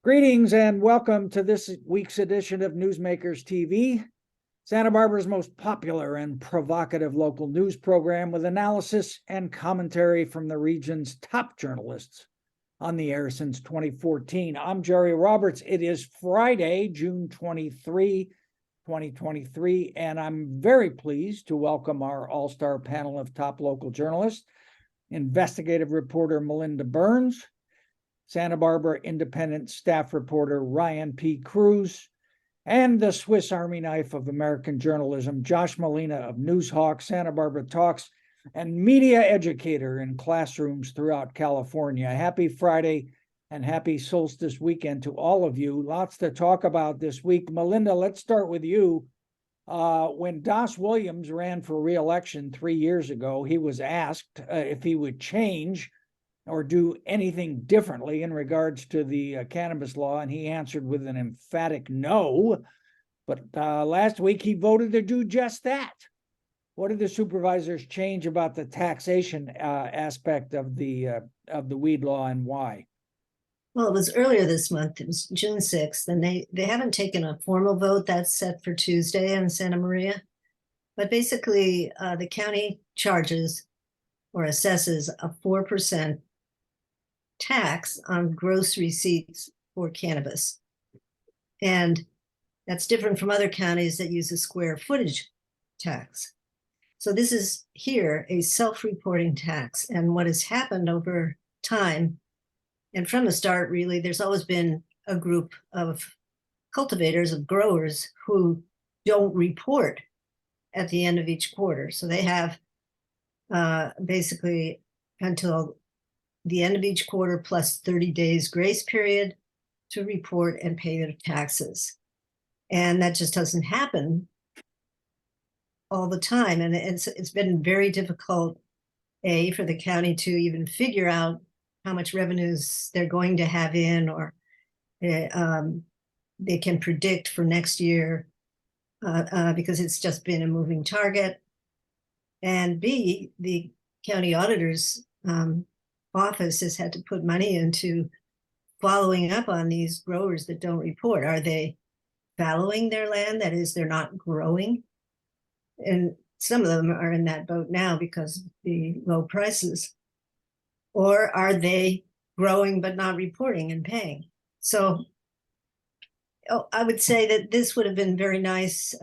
Greetings and welcome to this week's edition of Newsmakers TV, Santa Barbara's most popular and provocative local news program with analysis and commentary from the region's top journalists on the air since 2014. I'm Jerry Roberts. It is Friday, June 23, 2023, and I'm very pleased to welcome our all-star panel of top local journalists, investigative reporter Melinda Burns, Santa Barbara Independent staff reporter Ryan P. Cruz, and the Swiss Army knife of American journalism, Josh Molina of Newshawk, Santa Barbara Talks, and media educator in classrooms throughout California. Happy Friday and happy solstice weekend to all of you. Lots to talk about this week. Melinda, let's start with you. When Das Williams ran for re-election 3 years ago, he was asked if he would change or do anything differently in regards to the cannabis law, and he answered with an emphatic no. But last week he voted to do just that. What did the supervisors change about the taxation aspect of the weed law, and why? Well, it was earlier this month. It was June 6th, and they haven't taken a formal vote. That's set for Tuesday in Santa Maria. But basically, the county charges or assesses a 4% tax on gross receipts for cannabis. And that's different from other counties that use a square footage tax. So this is here a self-reporting tax. And what has happened over time, and from the start, really, there's always been a group of cultivators, of growers who don't report at the end of each quarter. So they have basically until the end of each quarter plus 30 days grace period to report and pay their taxes. And that just doesn't happen all the time. And it's been very difficult, for the county to even figure out how much revenues they're going to have in, or they can predict for next year because it's just been a moving target. And B, the county auditor's office has had to put money into following up on these growers that don't report. Are they fallowing their land? That is, they're not growing. And some of them are in that boat now because of the low prices. Or are they growing but not reporting and paying? So I would say that this would have been very nice.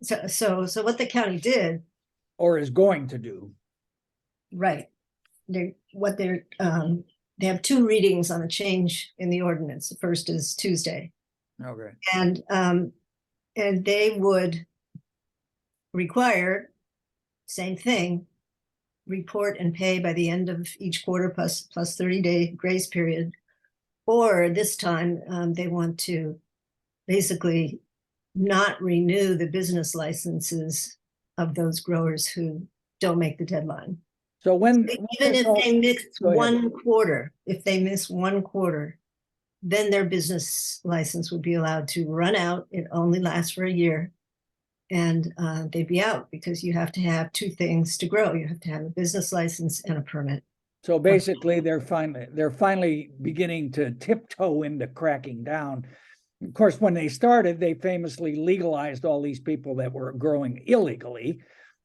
So what the county did, or is going to do, right? They have two readings on a change in the ordinance. The first is Tuesday. Okay. And they would require, same thing, report and pay by the end of each quarter plus 30-day grace period. Or this time they want to basically not renew the business licenses of those growers who don't make the deadline. So even if they miss one quarter, then their business license would be allowed to run out. It only lasts for a year, and they'd be out because you have to have two things to grow. You have to have a business license and a permit. So basically, they're finally beginning to tiptoe into cracking down. Of course, when they started, they famously legalized all these people that were growing illegally.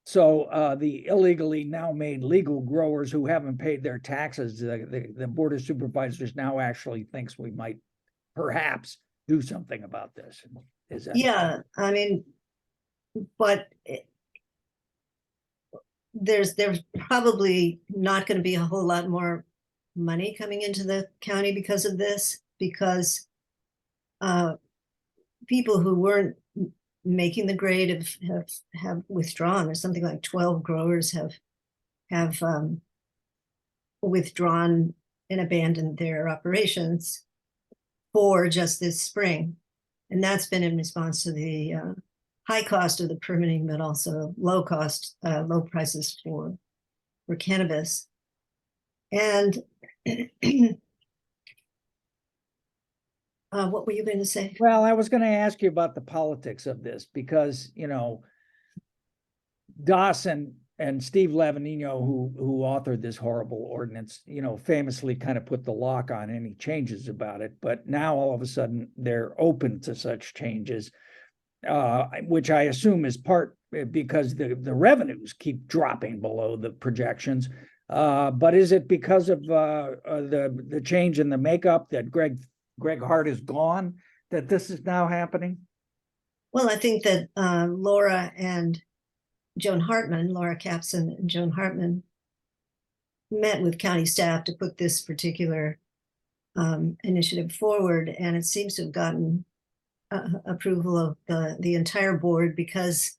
So the illegally now made legal growers who haven't paid their taxes, the Board of Supervisors now actually thinks we might perhaps do something about this. Is that? Yeah, I mean, but there's probably not going to be a whole lot more money coming into the county because of this, because people who weren't making the grade have withdrawn. There's something like 12 growers have withdrawn and abandoned their operations for just this spring. And that's been in response to the high cost of the permitting, but also low prices for cannabis. And what were you going to say? Well, I was going to ask you about the politics of this because, you know, Das and and Steve Lavanino, who authored this horrible ordinance, famously kind of put the lock on any changes about it. But now all of a sudden they're open to such changes, which I assume is part because the revenues keep dropping below the projections. But is it because of the change in the makeup that Greg Hart is gone that this is now happening? Well, I think that Laura Capson and Joan Hartman met with county staff to put this particular initiative forward, and it seems to have gotten approval of the entire board because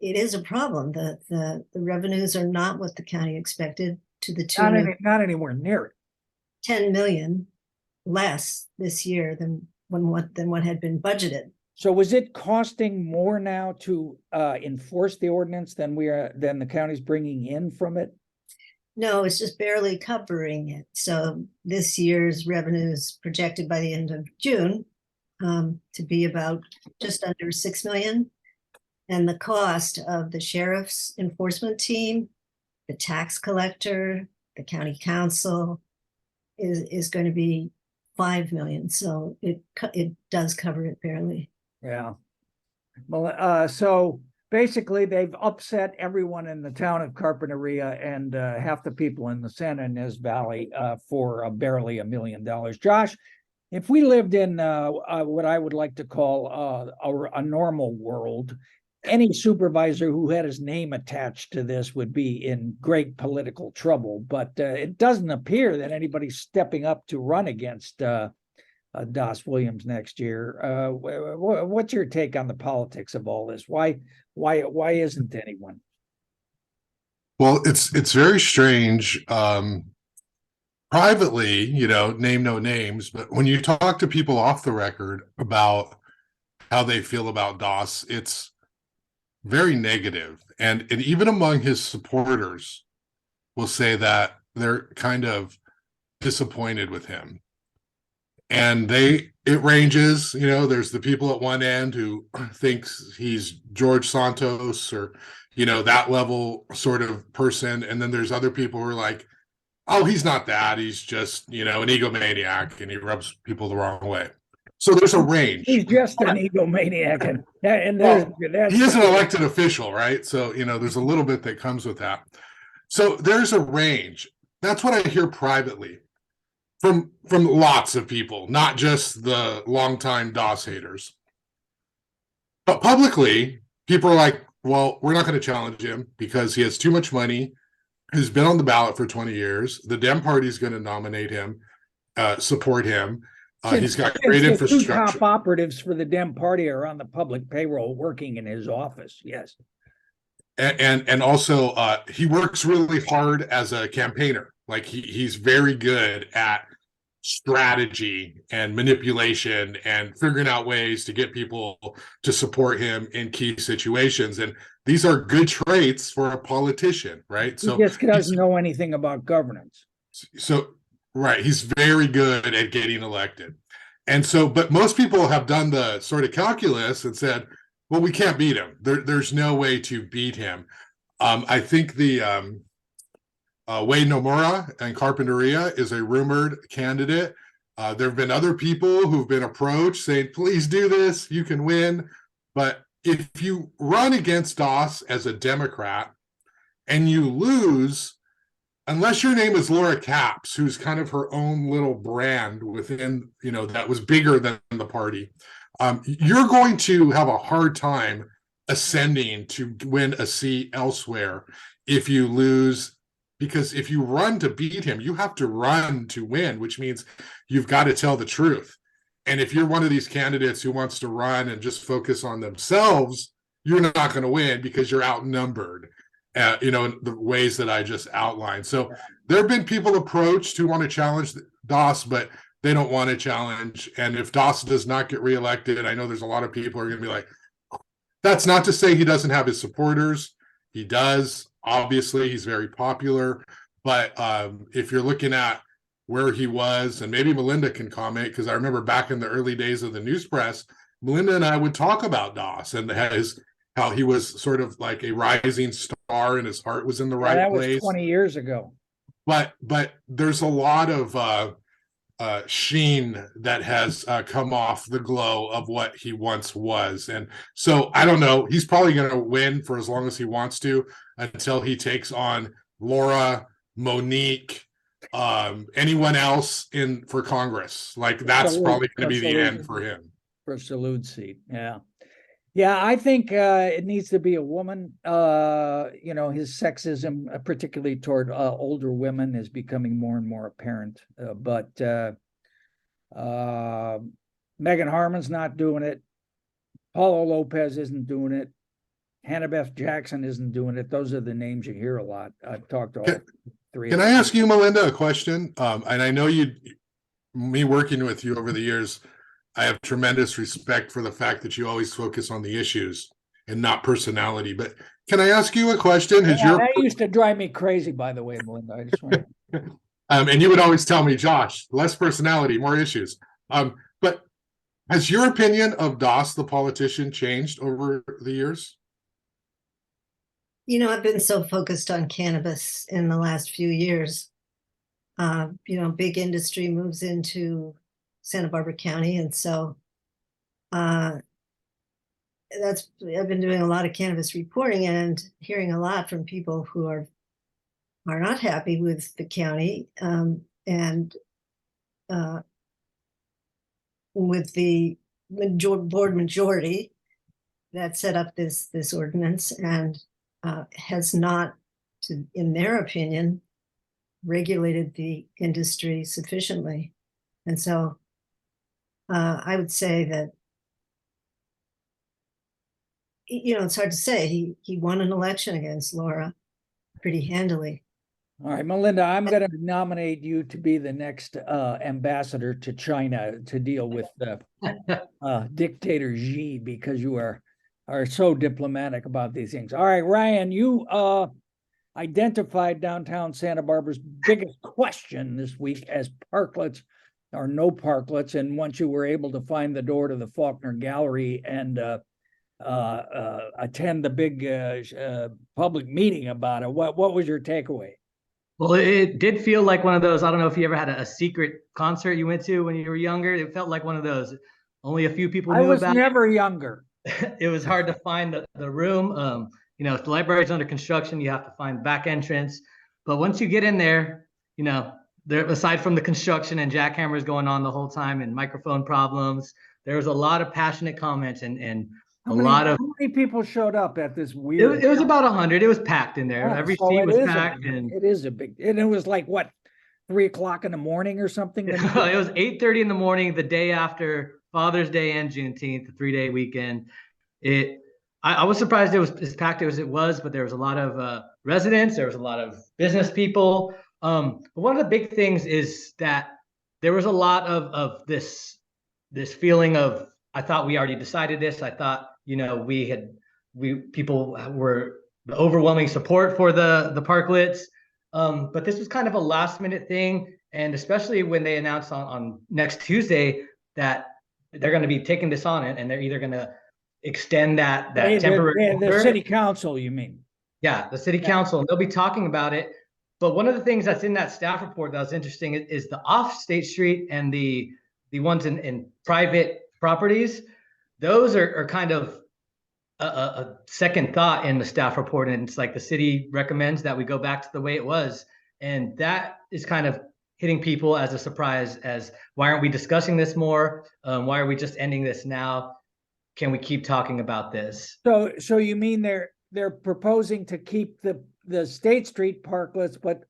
it is a problem. The revenues are not what the county expected, to the tune of Not anywhere near it. 10 million less this year than what had been budgeted. So was it costing more now to enforce the ordinance than the county's bringing in from it? No, it's just barely covering it. So this year's revenues projected by the end of June to be about just under 6 million. And the cost of the sheriff's enforcement team, the tax collector, the county council is going to be 5 million. So it does cover it barely. Yeah. Well, so basically they've upset everyone in the town of Carpinteria and half the people in the San Ynez Valley for barely $1 million. Josh, if we lived in what I would like to call a normal world, any supervisor who had his name attached to this would be in great political trouble. But it doesn't appear that anybody's stepping up to run against Doss Williams next year. What's your take on the politics of all this? Why isn't anyone? Well, it's very strange. Privately, name no names, but when you talk to people off the record about how they feel about Doss, it's very negative. And even among his supporters will say that they're kind of disappointed with him. And it ranges, there's the people at one end who thinks he's George Santos or, that level sort of person. And then there's other people who are like, oh, he's not that. He's just, an egomaniac and he rubs people the wrong way. So there's a range. He's just an egomaniac. And he is an elected official, right? So, there's a little bit that comes with that. So there's a range. That's what I hear privately from lots of people, not just the longtime Doss haters. But publicly, people are like, well, we're not going to challenge him because he has too much money. He's been on the ballot for 20 years. The Dem Party is going to nominate him, support him. He's got great infrastructure. The two top operatives for the Dem Party are on the public payroll working in his office. Yes. And also he works really hard as a campaigner. Like he's very good at strategy and manipulation and figuring out ways to get people to support him in key situations. And these are good traits for a politician, right? So he just doesn't know anything about governance. So, right. He's very good at getting elected. And so, but most people have done the sort of calculus and said, well, we can't beat him. There's no way to beat him. I think the Wade Nomura and Carpinteria is a rumored candidate. There have been other people who've been approached saying, please do this, you can win. But if you run against Doss as a Democrat and you lose, unless your name is Laura Capps, who's kind of her own little brand within, that was bigger than the party, you're going to have a hard time ascending to win a seat elsewhere if you lose, because if you run to beat him, you have to run to win, which means you've got to tell the truth. And if you're one of these candidates who wants to run and just focus on themselves, you're not going to win because you're outnumbered, in the ways that I just outlined. So there have been people approached who want to challenge Doss, but they don't want to challenge. And if Doss does not get reelected, I know there's a lot of people who are going to be like, that's not to say he doesn't have his supporters. He does. Obviously, he's very popular. But if you're looking at where he was, and maybe Melinda can comment, because I remember back in the early days of the news press, Melinda and I would talk about Doss and how he was sort of like a rising star star and his heart was in the Yeah, right that was place. 20 years ago. But there's a lot of sheen that has come off the glow of what he once was. And so I don't know, he's probably going to win for as long as he wants to until he takes on Laura, Monique, anyone else in for Congress. Like that's probably going to be the end for him. For a salute seat. Yeah. Yeah, I think it needs to be a woman. You know, his sexism, particularly toward older women, is becoming more and more apparent. But Megan Harmon's not doing it. Paulo Lopez isn't doing it. Hannah Beth Jackson isn't doing it. Those are the names you hear a lot. I've talked to all three. Can I ask you, Melinda, a question? And I know me working with you over the years, I have tremendous respect for the fact that you always focus on the issues and not personality. But can I ask you a question? That used to drive me crazy, by the way, Melinda. I just want and you would always tell me, Josh, less personality, more issues. But has your opinion of Doss, the politician, changed over the years? You know, I've been so focused on cannabis in the last few years. You know, big industry moves into Santa Barbara County. And so I've been doing a lot of cannabis reporting and hearing a lot from people who are not happy with the county and with the board majority that set up this ordinance and has not, in their opinion, regulated the industry sufficiently. And so I would say that, you know, it's hard to say. He won an election against Laura pretty handily. All right, Melinda, I'm going to nominate you to be the next ambassador to China to deal with the dictator Xi, because you are so diplomatic about these things. All right, Ryan, you identified downtown Santa Barbara's biggest question this week as parklets or no parklets. And once you were able to find the door to the Faulkner Gallery and attend the big public meeting about it, what was your takeaway? Well, it did feel like one of those. I don't know if you ever had a secret concert you went to when you were younger. It felt like one of those. Only a few people knew about it. I was never younger. It was hard to find the room. You know, if the library's under construction, you have to find back entrance. But once you get in there, you know, there, aside from the construction and jackhammers going on the whole time and microphone problems, there was a lot of passionate comments and how many people showed up at this weird? It was about 100. It was packed in there. Every seat was packed, and it is a big. And it was like what, 3 o'clock in the morning or something? It was 8:30 in the morning, the day after Father's Day and Juneteenth, the 3-day weekend. I was surprised it was as packed as it was, but there was a lot of residents. There was a lot of business people. But one of the big things is that there was a lot of this feeling of, I thought we already decided this. I thought, you know, people were the overwhelming support for the parklets. But this was kind of a last minute thing. And especially when they announced on next Tuesday that they're going to be taking this on it, and they're either going to extend that temporary. The city council, you mean? Yeah, the city council, and they'll be talking about it. But one of the things that's in that staff report that was interesting is the off State Street and the ones in private properties. Those are kind of a second thought in the staff report, and it's like the city recommends that we go back to the way it was, and that is kind of hitting people as a surprise. As why aren't we discussing this more? Why are we just ending this now? Can we keep talking about this? So you mean they're proposing to keep the State Street parklets, but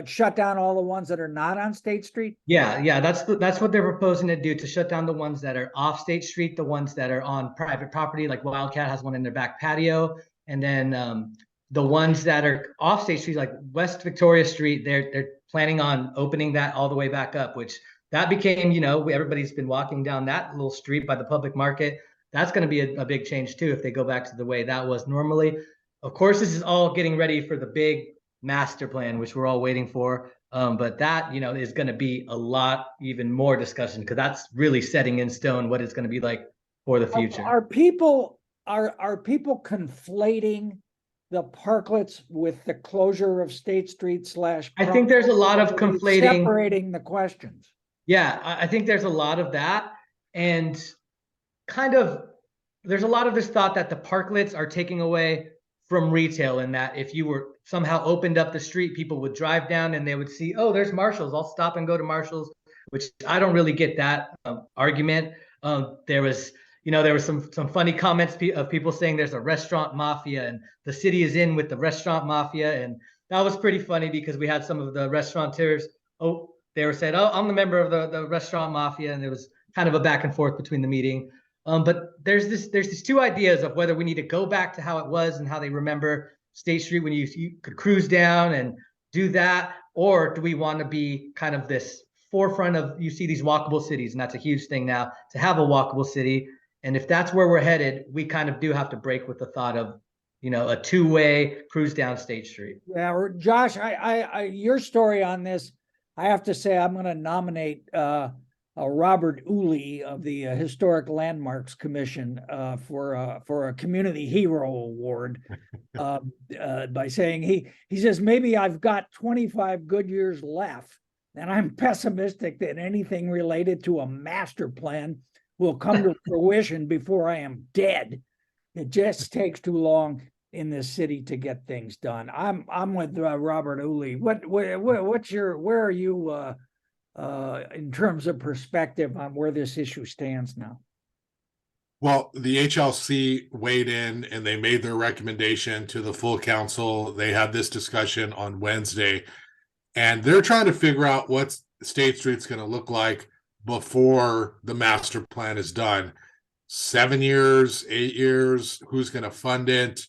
shut down all the ones that are not on State Street? Yeah, that's what they're proposing to do, to shut down the ones that are off State Street, the ones that are on private property, like Wildcat has one in their back patio, and then the ones that are off State Street, like West Victoria Street, they're planning on opening that all the way back up, which that became, you know, everybody's been walking down that little street by the public market. That's going to be a big change too if they go back to the way that was normally. Of course, this is all getting ready for the big master plan, which we're all waiting for. But that, you know, is going to be a lot, even more discussion, because that's really setting in stone what it's going to be like for the future. Are people conflating the parklets with the closure of State Street slash. I think there's a lot of conflating. Separating the questions. Yeah, I think there's a lot of that. And kind of, there's a lot of this thought that the parklets are taking away from retail, and that if you were somehow opened up the street, people would drive down and they would see, oh, there's Marshall's, I'll stop and go to Marshall's, which I don't really get that argument. There was some funny comments of people saying there's a restaurant mafia and the city is in with the restaurant mafia. And that was pretty funny because we had some of the restaurateurs, they were saying, oh, I'm the member of the restaurant mafia. And there was kind of a back and forth between the meeting. But there's these two ideas of whether we need to go back to how it was and how they remember State Street when you could cruise down and do that, or do we want to be kind of this forefront of, you see these walkable cities, and that's a huge thing now to have a walkable city. And if that's where we're headed, we kind of do have to break with the thought of, a two-way cruise down State Street. Yeah, Josh, your story on this, I have to say, I'm going to nominate Robert Uli of the Historic Landmarks Commission for a Community Hero Award by saying he says, maybe I've got 25 good years left, and I'm pessimistic that anything related to a master plan will come to fruition before I am dead. It just takes too long in this city to get things done. I'm with Robert Uli. Where are you in terms of perspective on where this issue stands now? Well, the HLC weighed in and they made their recommendation to the full council. They had this discussion on Wednesday, and they're trying to figure out what State Street's going to look like before the master plan is done. 7 years, 8 years, who's going to fund it?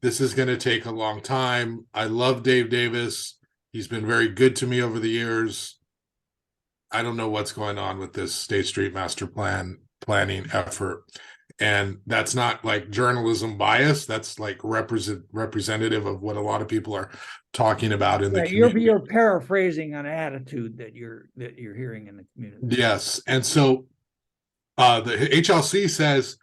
This is going to take a long time. I love Dave Davis. He's been very good to me over the years. I don't know what's going on with this State Street master planning effort. And that's not like journalism bias. That's like representative of what a lot of people are talking about in the community. You're paraphrasing an attitude that you're hearing in the community. Yes. And so the HLC says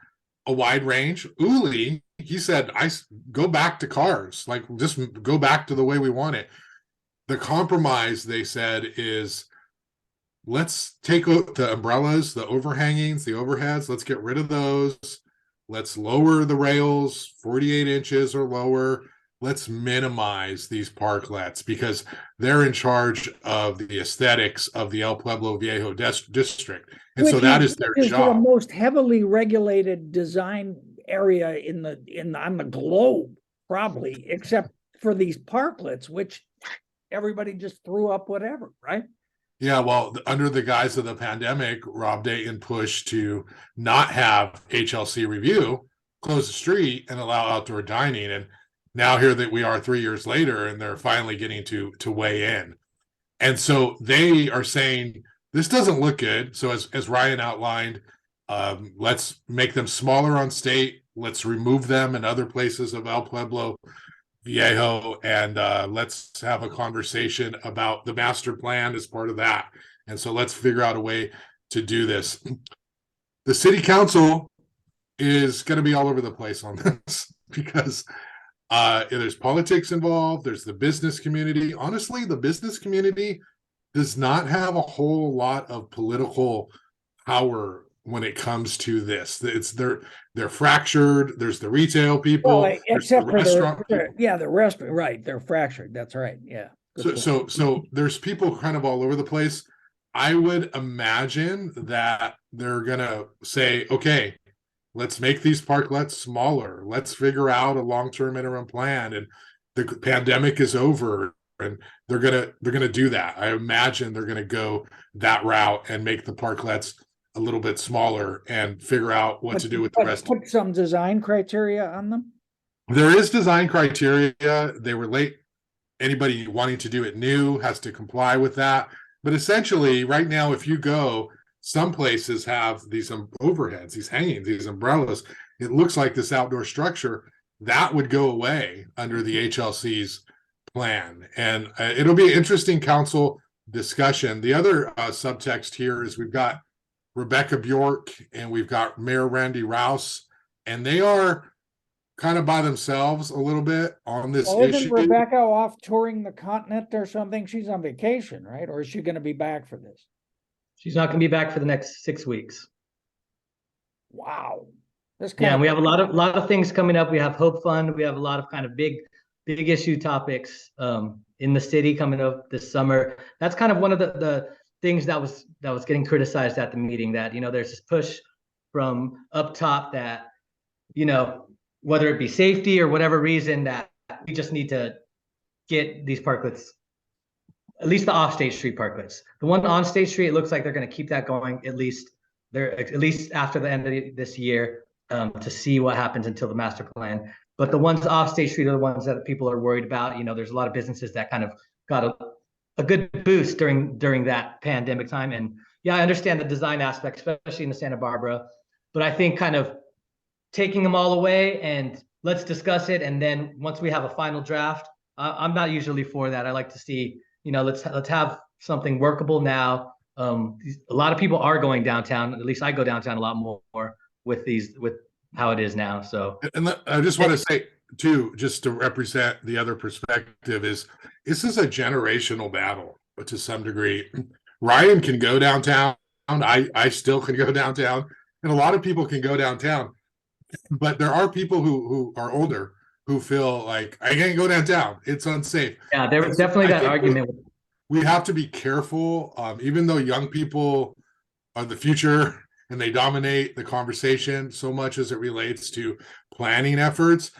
a wide range. Uli, he said, I go back to cars, like just go back to the way we want it. The compromise, they said, is let's take the umbrellas, the overhangings, the overheads. Let's get rid of those. Let's lower the rails 48 inches or lower. Let's minimize these parklets because they're in charge of the aesthetics of the El Pueblo Viejo district. And so that is their job. The most heavily regulated design area on the globe, probably, except for these parklets, which everybody just threw up whatever, right? Yeah, well, under the guise of the pandemic, Rob Dayton pushed to not have HLC review, close the street, and allow outdoor dining. And now here that we are 3 years later, and they're finally getting to weigh in. And so they are saying, this doesn't look good. So as Ryan outlined, let's make them smaller on State. Let's remove them in other places of El Pueblo Viejo, and let's have a conversation about the master plan as part of that. And so let's figure out a way to do this. The city council is going to be all over the place on this because there's politics involved. There's the business community. Honestly, the business community does not have a whole lot of political power when it comes to this. They're fractured. There's the retail people, well, except the for restaurant the restaurant, right? They're fractured. That's right. Yeah. So there's people kind of all over the place. I would imagine that they're gonna say, okay, let's make these parklets smaller. Let's figure out a long-term interim plan, and the pandemic is over, and they're gonna do that. I imagine they're gonna go that route and make the parklets a little bit smaller and figure out what to do with the rest. Put some design criteria on them. There is design criteria. They relate. Anybody wanting to do it new has to comply with that. But essentially, right now, if you go, some places have these overheads, these hangings, these umbrellas. It looks like this outdoor structure that would go away under the HLC's plan. And it'll be an interesting council discussion. The other subtext here is we've got Rebecca Bjork and we've got Mayor Randy Rouse, and they are kind of by themselves a little bit on this Well, isn't issue. Rebecca off touring the continent or something? She's on vacation, right? Or is she going to be back for this? She's not going to be back for the next 6 weeks. Wow. This Yeah, kind and of we have a lot of things coming up. We have Hope Fund. We have a lot of kind of big issue topics in the city coming up this summer. That's kind of one of the things that was getting criticized at the meeting, that, you know, there's this push from up top that, you know, whether it be safety or whatever reason, that we just need to get these parklets, at least the off State Street parklets. The one on State Street, it looks like they're going to keep that going at least after the end of this year, to see what happens until the master plan. But the ones off State Street are the ones that people are worried about. You know, there's a lot of businesses that kind of got a good boost during that pandemic time. And yeah, I understand the design aspect, especially in the Santa Barbara. But I think kind of taking them all away and let's discuss it. And then once we have a final draft, I'm not usually for that. I like to see, you know, let's have something workable now. A lot of people are going downtown. At least I go downtown a lot more with how it is now. So, And I just want to say too, just to represent the other perspective, is this is a generational battle, but to some degree. Ryan can go downtown. I still can go downtown, and a lot of people can go downtown. But there are people who are older who feel like I can't go downtown. It's unsafe. yeah, there was definitely that argument. We have to be careful, even though young people are the future and they dominate the conversation so much as it relates to planning efforts.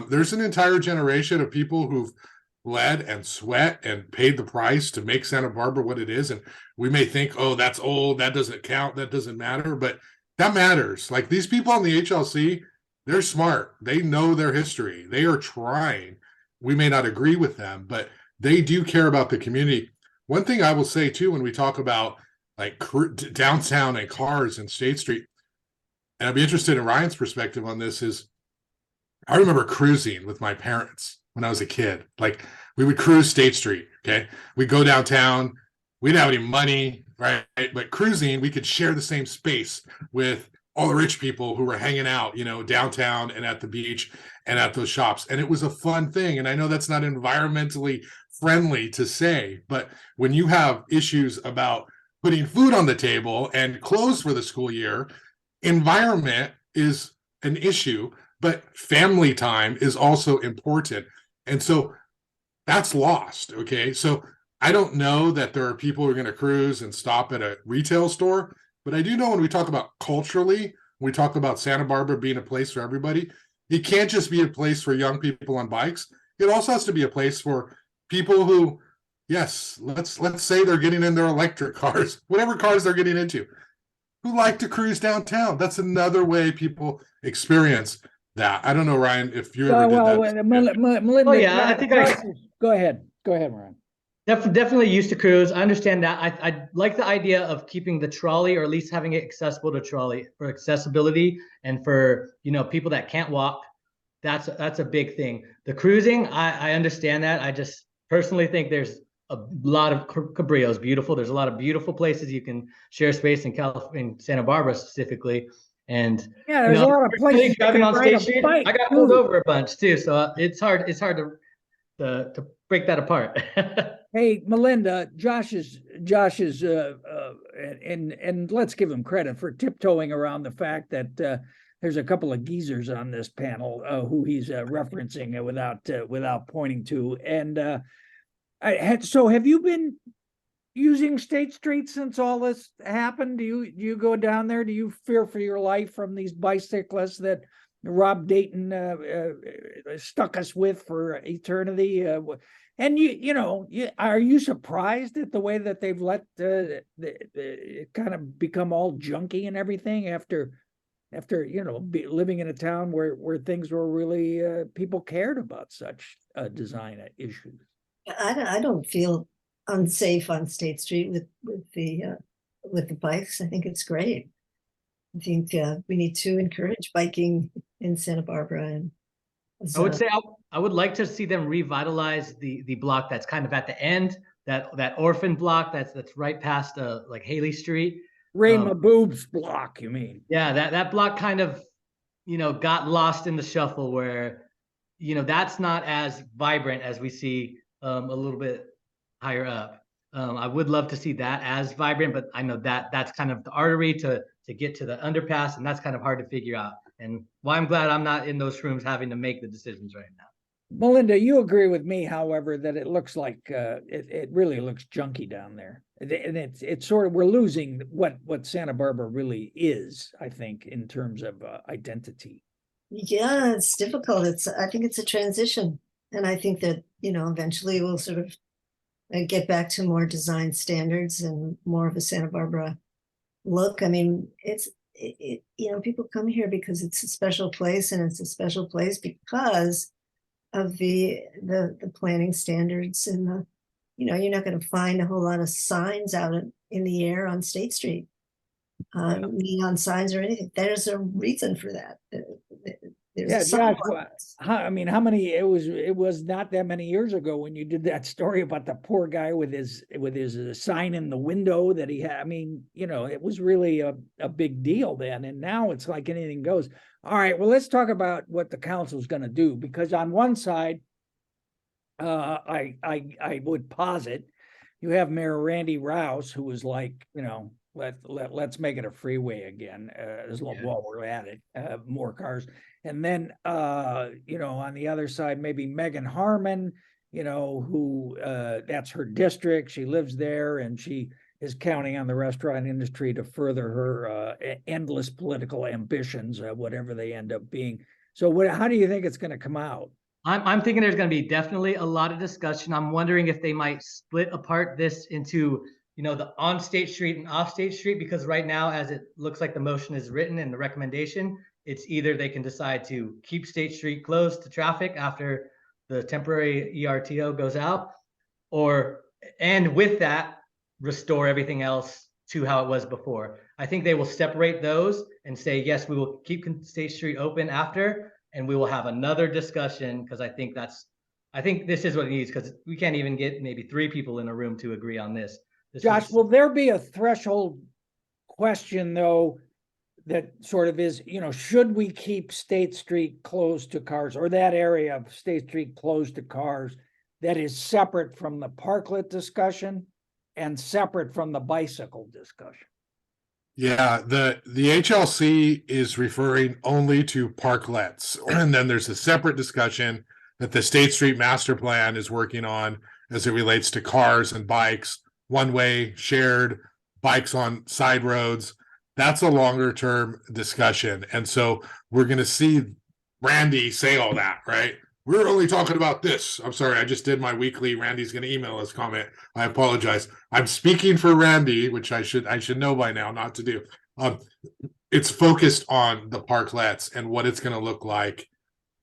There's an entire generation of people who've bled and sweat and paid the price to make Santa Barbara what it is. And we may think, oh, that's old, that doesn't count, that doesn't matter, but that matters. Like, these people on the HLC, they're smart. They know their history. They are trying. We may not agree with them, but they do care about the community. One thing I will say too, when we talk about like downtown and cars and State Street, and I'd be interested in Ryan's perspective on this, is I remember cruising with my parents when I was a kid. Like, we would cruise State Street. Okay. We'd go downtown. We didn't have any money, right? But cruising, we could share the same space with all the rich people who were hanging out, you know, downtown and at the beach and at those shops. And it was a fun thing. And I know that's not environmentally friendly to say, but when you have issues about putting food on the table and clothes for the school year, environment is an issue, but family time is also important. And so that's lost. Okay. So I don't know that there are people who are going to cruise and stop at a retail store, but I do know when we talk about culturally, when we talk about Santa Barbara being a place for everybody, it can't just be a place for young people on bikes. It also has to be a place for people who, yes, let's say they're getting in their electric cars, whatever cars they're getting into, who like to cruise downtown. That's another way people experience that. I don't know, Ryan, if you ever did that. Melinda, Oh, yeah, I think go ahead, Ryan. Definitely used to cruise. I understand that. I like the idea of keeping the trolley, or at least having it accessible to trolley for accessibility and for, you know, people that can't walk. That's a big thing. The cruising, I understand that. I just personally think there's a lot of Cabrillo's beautiful. There's a lot of beautiful places you can share space in California, in Santa Barbara specifically. And yeah, there's a lot of places driving on State Street. Bike, I got pulled over a bunch too, so it's hard to break that apart. Hey, Melinda, Josh is and let's give him credit for tiptoeing around the fact that there's a couple of geezers on this panel who he's referencing without pointing to. And so have you been using State Street since all this happened? Do you go down there? Do you fear for your life from these bicyclists that Rob Dayton stuck us with for eternity? And are you surprised at the way that they've let it kind of become all junky and everything after living in a town where things were really people cared about such design issues? I don't feel unsafe on State Street with the bikes. I think it's great. I think we need to encourage biking in Santa Barbara. And I would say I would like to see them revitalize the block that's kind of at the end, that orphan block that's right past like Haley Street. Ray Maboob's block, you mean? Yeah, that block kind of got lost in the shuffle where, that's not as vibrant as we see a little bit higher up. I would love to see that as vibrant, but I know that that's kind of the artery to get to the underpass, and that's kind of hard to figure out. And why I'm glad I'm not in those rooms having to make the decisions right now. Melinda, you agree with me, however, that it looks like it really looks junky down there. And it's sort of, we're losing what Santa Barbara really is, I think, in terms of identity. Yeah, it's difficult. I think it's a transition. And I think that, eventually we'll sort of get back to more design standards and more of a Santa Barbara look. I mean, people come here because it's a special place, and it's a special place because of the planning standards, and you're not going to find a whole lot of signs out in the air on State Street, neon signs or anything. There's a reason for that. There's Josh, how many? It was not that many years ago when you did that story about the poor guy with his sign in the window that he had. I mean, it was really a big deal then, and now it's like anything goes. All right, well, let's talk about what the council's going to do, because on one side, I would posit you have Mayor Randy Rouse, who was like, let's make it a freeway again, while we're at it, more cars. And then, on the other side, maybe Megan Harmon, who that's her district. She lives there, and she is counting on the restaurant industry to further her endless political ambitions, whatever they end up being. So how do you think it's going to come out? I'm thinking there's going to be definitely a lot of discussion. I'm wondering if they might split apart this into, the on State Street and off State Street, because right now, as it looks like the motion is written and the recommendation, it's either they can decide to keep State Street closed to traffic after the temporary ERTO goes out, and with that, restore everything else to how it was before. I think they will separate those and say, yes, we will keep State Street open after, and we will have another discussion, because I think this is what it needs, because we can't even get maybe 3 people in a room to agree on this. Josh, will there be a threshold question, though, that sort of is, should we keep State Street closed to cars, or that area of State Street closed to cars, that is separate from the parklet discussion and separate from the bicycle discussion? Yeah, the HLC is referring only to parklets. And then there's a separate discussion that the State Street Master Plan is working on as it relates to cars and bikes, one-way, shared, bikes on side roads. That's a longer term discussion. And so we're going to see Randy say all that, right? We're only talking about this. I'm sorry, I just did my weekly Randy's going to email us comment. I apologize. I'm speaking for Randy, which I should know by now not to do. It's focused on the parklets and what it's going to look like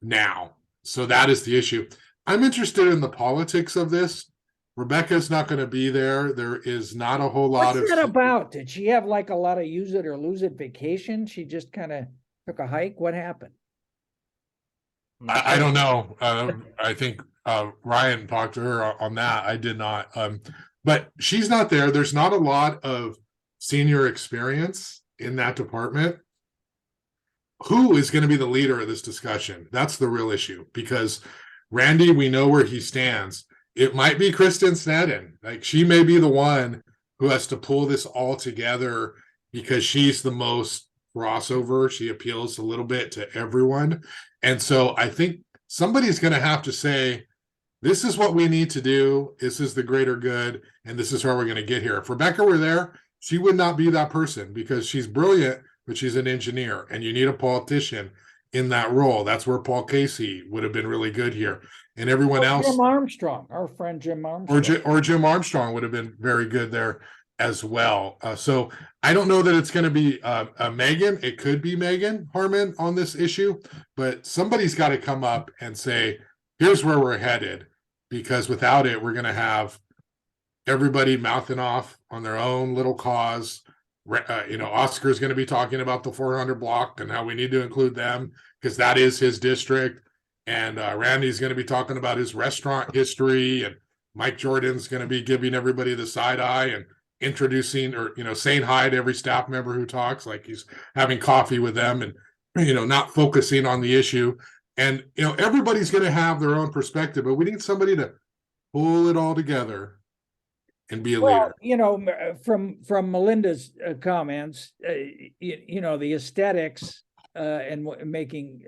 now. So that is the issue. I'm interested in the politics of this. Rebecca's not going to be there. There is not a whole lot of. What's that about? Did she have like a lot of use it or lose it vacation? She just kind of took a hike. What happened? I don't know. I think Ryan talked to her on that. I did not. But she's not there. There's not a lot of senior experience in that department. Who is going to be the leader of this discussion? That's the real issue, because Randy, we know where he stands. It might be Kristen Sneddon. Like, she may be the one who has to pull this all together, because she's the most crossover. She appeals a little bit to everyone. And so I think somebody's going to have to say, this is what we need to do. This is the greater good. And this is how we're going to get here. If Rebecca were there, she would not be that person, because she's brilliant, but she's an engineer, and you need a politician in that role. That's where Paul Casey would have been really good here. And everyone else. Jim Armstrong, our friend Jim Armstrong. Or Jim Armstrong would have been very good there as well. So I don't know that it's going to be Megan. It could be Megan Harmon on this issue, but somebody's got to come up and say, here's where we're headed, because without it, we're going to have everybody mouthing off on their own little cause. Oscar's going to be talking about the 400 block and how we need to include them, because that is his district. And Randy's going to be talking about his restaurant history, and Mike Jordan's going to be giving everybody the side eye and introducing, or saying hi to every staff member who talks, like he's having coffee with them. not focusing on the issue. And, everybody's going to have their own perspective, but we need somebody to pull it all together and be a Well, leader. from Melinda's comments, the aesthetics and making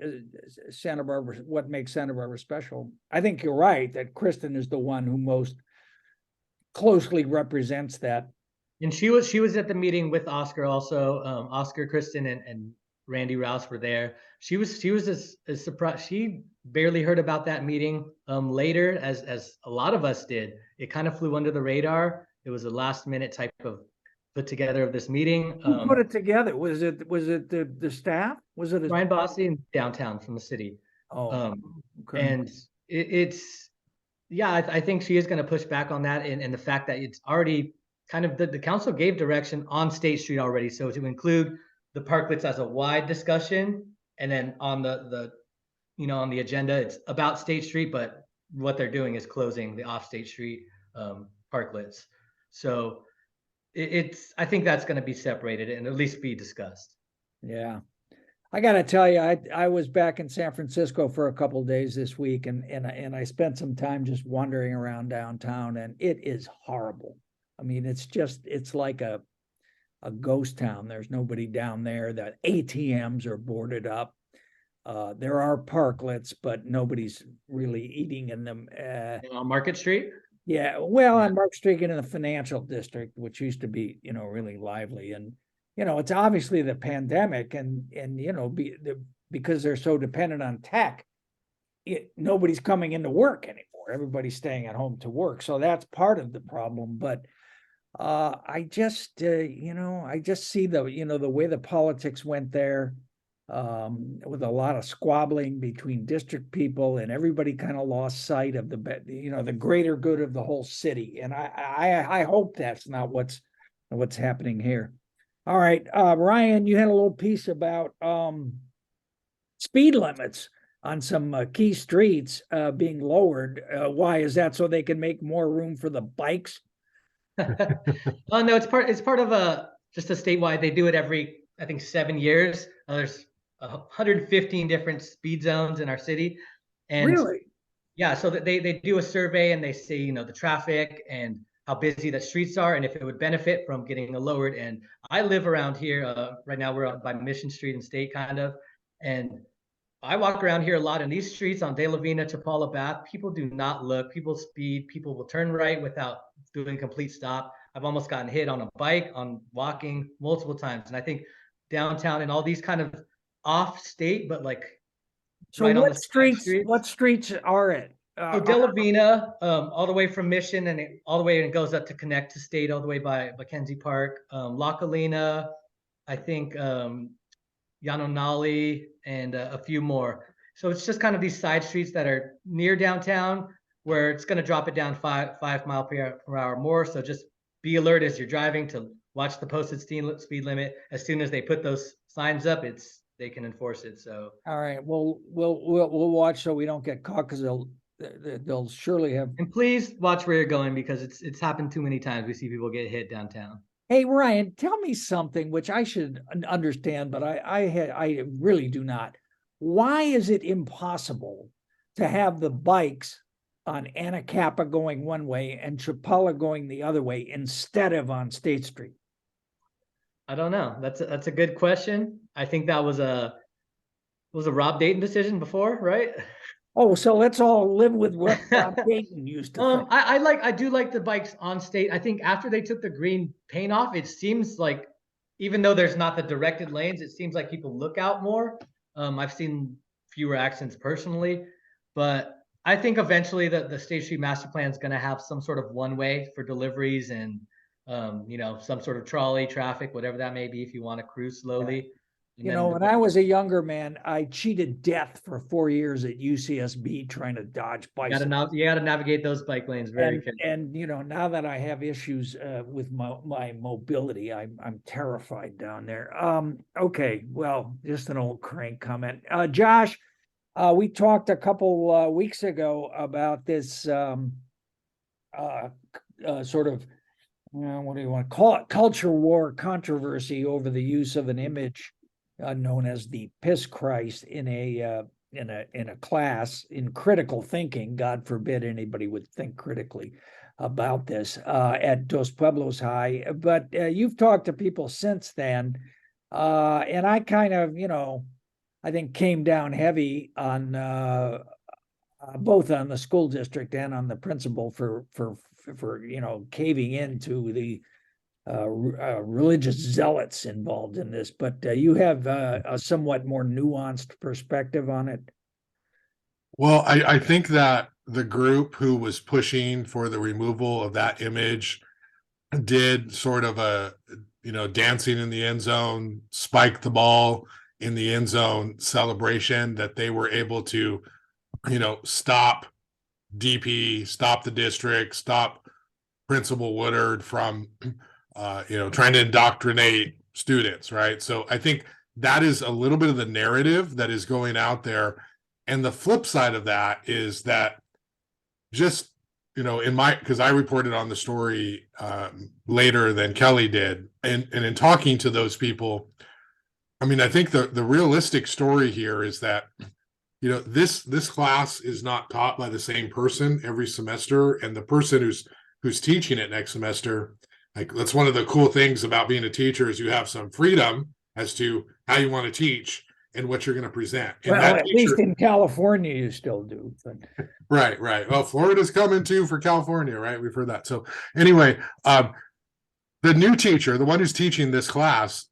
Santa Barbara, what makes Santa Barbara special. I think you're right that Kristen is the one who most closely represents that. And she was at the meeting with Oscar also. Oscar, Kristen, and Randy Rouse were there. She was as surprised. She barely heard about that meeting later, as a lot of us did. It kind of flew under the radar. It was a last minute type of put together of this meeting. Who put it together? Was it the staff? Was it Ryan Bossy in downtown from the city? okay. And it's I think she is going to push back on that, and the fact that it's already kind of the council gave direction on State Street already, so to include the parklets as a wide discussion, and then on the on the agenda it's about State Street, but what they're doing is closing the off State Street parklets. So I think that's going to be separated and at least be discussed. Yeah. I got to tell you, I was back in San Francisco for a couple of days this week, and I spent some time just wandering around downtown, and it is horrible. I mean, it's like a ghost town. There's nobody down there. The ATMs are boarded up. There are parklets, but nobody's really eating in them. On Market Street? Yeah, well, on Mark Street in the financial district, which used to be, really lively. And, it's obviously the pandemic and because they're so dependent on tech, nobody's coming into work anymore. Everybody's staying at home to work. So that's part of the problem. But I just see the way the politics went there, with a lot of squabbling between district people, and everybody kind of lost sight of the greater good of the whole city. And I hope that's not what's happening here. All right, Ryan, you had a little piece about speed limits on some key streets being lowered. Why is that? So they can make more room for the bikes? Oh no, it's part of just a statewide. They do it every, I think, 7 years. There's 115 different speed zones in our city, and Really? yeah, so they do a survey and they say the traffic and how busy the streets are, and if it would benefit from getting lowered. And I live around here right now. We're up by Mission Street and State, kind of, and I walk around here a lot in these streets on De La Vina to Paula Bath. People do not look. People speed. People will turn right without doing a complete stop. I've almost gotten hit on a bike, on walking multiple times. And I think downtown and all these kind of off state, but like So right on what the streets? What streets are it? So De La Vina, all the way from Mission, and all the way, and it goes up to connect to State, all the way by Mackenzie Park, La Colina, I think Yanonali, and a few more. So it's just kind of these side streets that are near downtown, where it's going to drop it down 5 miles per hour more. So just be alert as you're driving to watch the posted speed limit. As soon as they put those signs up, they can enforce it. So all right, we'll watch so we don't get caught, because they'll surely have. And please watch where you're going, because it's happened too many times. We see people get hit downtown. Hey, Ryan, tell me something which I should understand, but I really do not. Why is it impossible to have the bikes on Anacapa going one way and Chapala going the other way instead of on State Street? I don't know. That's a good question. I think that was a Rob Dayton decision before, right? Oh, so let's all live with what Bob Dayton used to think. I do like the bikes on State. I think after they took the green paint off, it seems like, even though there's not the directed lanes, it seems like people look out more. I've seen fewer accidents personally, but I think eventually the State Street Master Plan is going to have some sort of one way for deliveries and some sort of trolley traffic, whatever that may be, if you want to cruise slowly. When I was a younger man, I cheated death for 4 years at UCSB trying to dodge bicycles. You got to navigate those bike lanes very carefully. And now that I have issues with my mobility, I'm terrified down there. Okay, well, just an old crank comment. Josh, we talked a couple weeks ago about this sort of, what do you want to call it, culture war controversy over the use of an image known as the Piss Christ in a class in critical thinking. God forbid anybody would think critically about this at Dos Pueblos High. But you've talked to people since then, and I kind of, I think came down heavy on both on the school district and on the principal for caving into the religious zealots involved in this. But you have a somewhat more nuanced perspective on it. Well, I think that the group who was pushing for the removal of that image did sort of a, dancing in the end zone, spike the ball in the end zone celebration, that they were able to, stop DP, stop the district, stop Principal Woodard from, trying to indoctrinate students, right? So I think that is a little bit of the narrative that is going out there. And the flip side of that is that just, because I reported on the story later than Kelly did. And in talking to those people, I mean, I think the realistic story here is that, this class is not taught by the same person every semester. And the person who's teaching it next semester, like, that's one of the cool things about being a teacher, is you have some freedom as to how you want to teach and what you're going to present. And Well, at least in California, you still do. But... Right. Well, Florida's coming too for California, right? We've heard that. So anyway, the new teacher, the one who's teaching this class,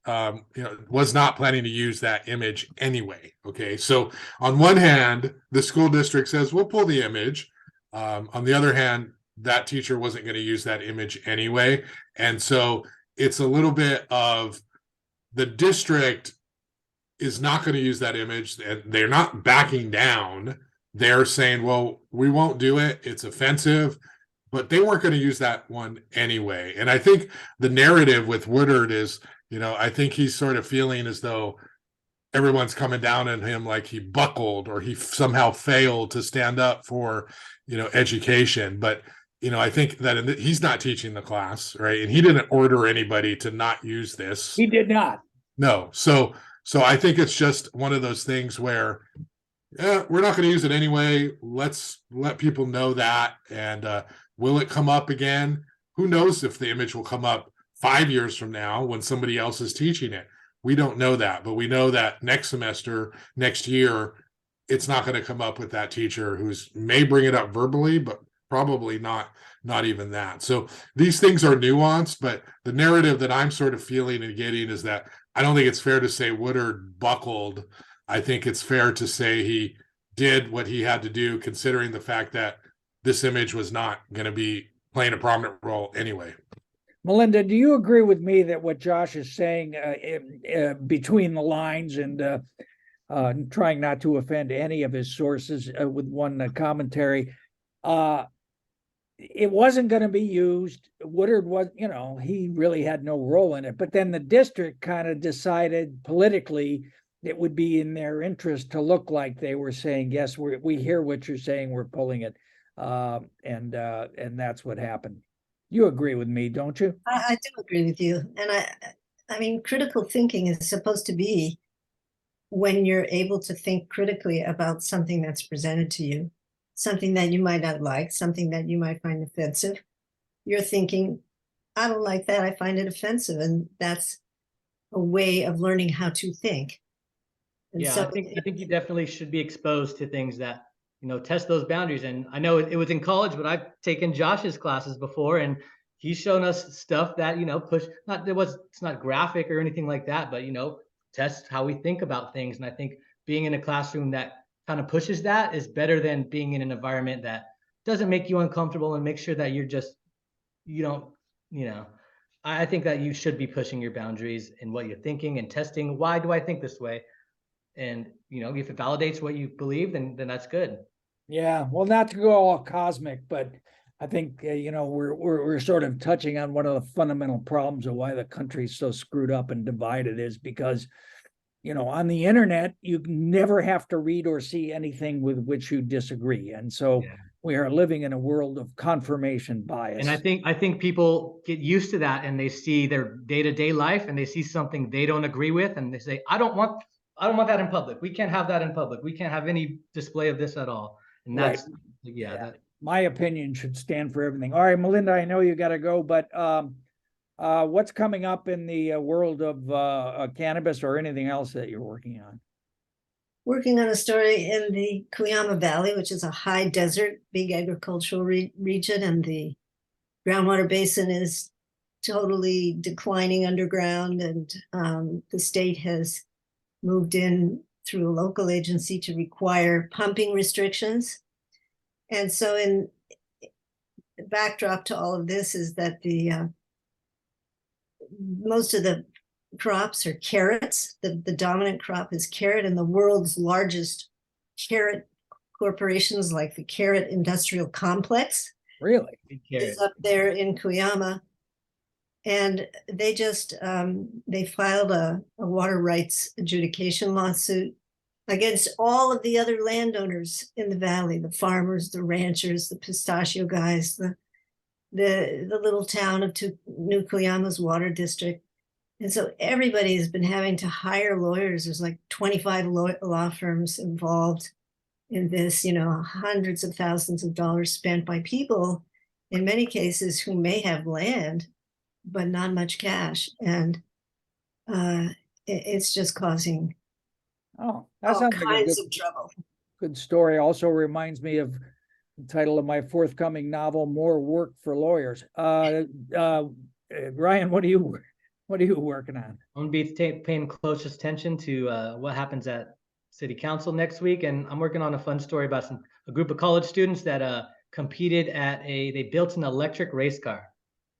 was not planning to use that image anyway. Okay. So on one hand, the school district says, we'll pull the image. On the other hand, that teacher wasn't going to use that image anyway. And so it's a little bit of the district is not going to use that image, and they're not backing down. They're saying, well, we won't do it. It's offensive, but they weren't going to use that one anyway. And I think the narrative with Woodard is, I think he's sort of feeling as though everyone's coming down on him like he buckled or he somehow failed to stand up for, education. But, I think that he's not teaching the class, right? And he didn't order anybody to not use this. He did not. No. So I think it's just one of those things where we're not going to use it anyway. Let's let people know that. And will it come up again? Who knows if the image will come up 5 years from now when somebody else is teaching it. We don't know that, but we know that next semester, next year, it's not going to come up with that teacher who's may bring it up verbally, but probably not even that. So these things are nuanced, but the narrative that I'm sort of feeling and getting is that I don't think it's fair to say Woodard buckled. I think it's fair to say he did what he had to do, considering the fact that this image was not going to be playing a prominent role anyway. Melinda, do you agree with me that what Josh is saying between the lines and trying not to offend any of his sources with one commentary, it wasn't going to be used. Woodard was, he really had no role in it. But then the district kind of decided politically it would be in their interest to look like they were saying, yes, we hear what you're saying, we're pulling it. And that's what happened. You agree with me, don't you? I do agree with you. And I mean, critical thinking is supposed to be when you're able to think critically about something that's presented to you, something that you might not like, something that you might find offensive. You're thinking, I don't like that, I find it offensive. And that's a way of learning how to think. And yeah, so I think you definitely should be exposed to things that, test those boundaries. And I know it was in college, but I've taken Josh's classes before, and he's shown us stuff that, it's not graphic or anything like that, but, test how we think about things. And I think being in a classroom that kind of pushes that is better than being in an environment that doesn't make you uncomfortable and make sure that I think that you should be pushing your boundaries in what you're thinking and testing. Why do I think this way? And, if it validates what you believe, then that's good. Yeah. Well, not to go all cosmic, but I think, we're sort of touching on one of the fundamental problems of why the country's so screwed up and divided is because, on the internet, you never have to read or see anything with which you disagree. And so we are living in a world of confirmation bias. And I think people get used to that, and they see their day-to-day life and they see something they don't agree with, and they say, I don't want that in public. We can't have that in public. We can't have any display of this at all. And Right. that's that. My opinion should stand for everything. All right, Melinda, I know you got to go, but what's coming up in the world of cannabis or anything else that you're working on? Working on a story in the Cuyama Valley, which is a high desert, big agricultural region, and the groundwater basin is totally declining underground. And the state has moved in through a local agency to require pumping restrictions. And so in the backdrop to all of this is that the most of the crops are carrots. The dominant crop is carrot, and the world's largest carrot corporations, like the Carrot Industrial Complex, Really? is up there in Cuyama. And they just they filed a water rights adjudication lawsuit against all of the other landowners in the valley, the farmers, the ranchers, the pistachio guys, the little town of New Cuyama's water district. And so everybody has been having to hire lawyers. There's like 25 law firms involved in this, hundreds of thousands of dollars spent by people, in many cases, who may have land, but not much cash. And it's just causing Oh, that all sounds like a kinds of trouble. good story. Also reminds me of the title of my forthcoming novel, More Work for Lawyers. Ryan, what are you working on? I'm gonna be paying closest attention to what happens at City Council next week, and I'm working on a fun story about a group of college students that competed they built an electric race car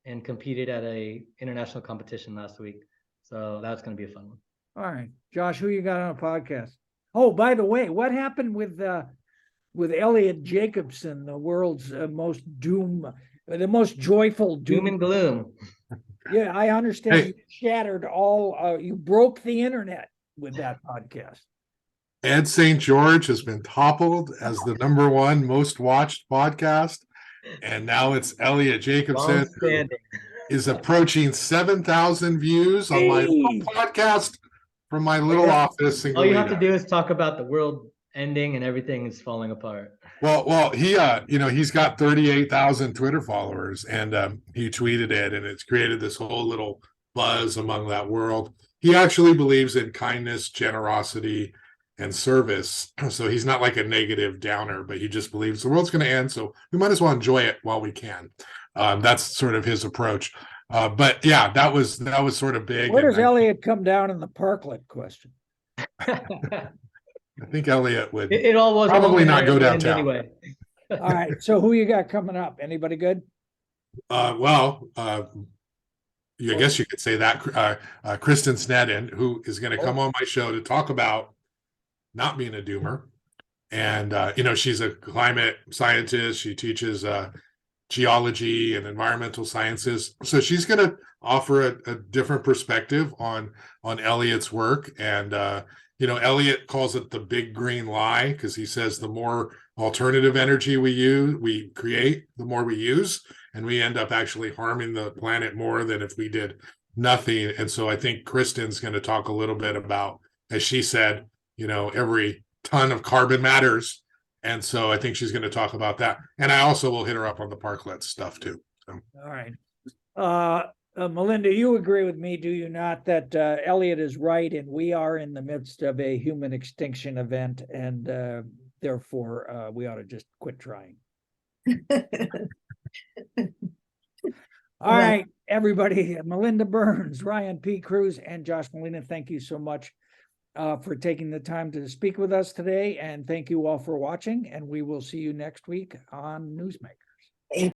and competed at a international competition last week. So that's gonna be a fun one. All right, Josh, who you got on a podcast? Oh, by the way, what happened with Elliot Jacobson, the world's the most joyful Doom and gloom. Yeah, I understand. Hey. You shattered all. You broke the internet with that podcast. Ed St. George has been toppled as the #1 most watched podcast. And now it's Elliot Jacobson, who Long-standing. is approaching 7,000 views on my little podcast from my little office in All you have to Goleta. do is talk about the world ending and everything is falling apart. Well, he's got 38,000 Twitter followers, and he tweeted it, and it's created this whole little buzz among that world. He actually believes in kindness, generosity, and service. So he's not like a negative downer, but he just believes the world's going to end, so we might as well enjoy it while we can. That's sort of his approach. But yeah, that was sort of big. Where does Elliot come down in the parklet question? I think Elliot would It all was probably not go downtown. anyway. All right, so who you got coming up? Anybody good? I guess you could say that Kristen Sneddon, who is going to come on my show to talk about not being a doomer. And, she's a climate scientist. She teaches geology and environmental sciences. So she's going to offer a different perspective on Elliot's work. And, Elliot calls it the big green lie, because he says the more alternative energy we create, the more we use, and we end up actually harming the planet more than if we did nothing. And so I think Kristen's going to talk a little bit about, as she said, every ton of carbon matters. And so I think she's going to talk about that. And I also will hit her up on the parklets stuff too. So. All right. Melinda, you agree with me, do you not, that Elliot is right and we are in the midst of a human extinction event, and therefore we ought to just quit trying? All right, everybody. Melinda Burns, Ryan P. Cruz, and Josh Molina, thank you so much for taking the time to speak with us today. And thank you all for watching. And we will see you next week on Newsmakers.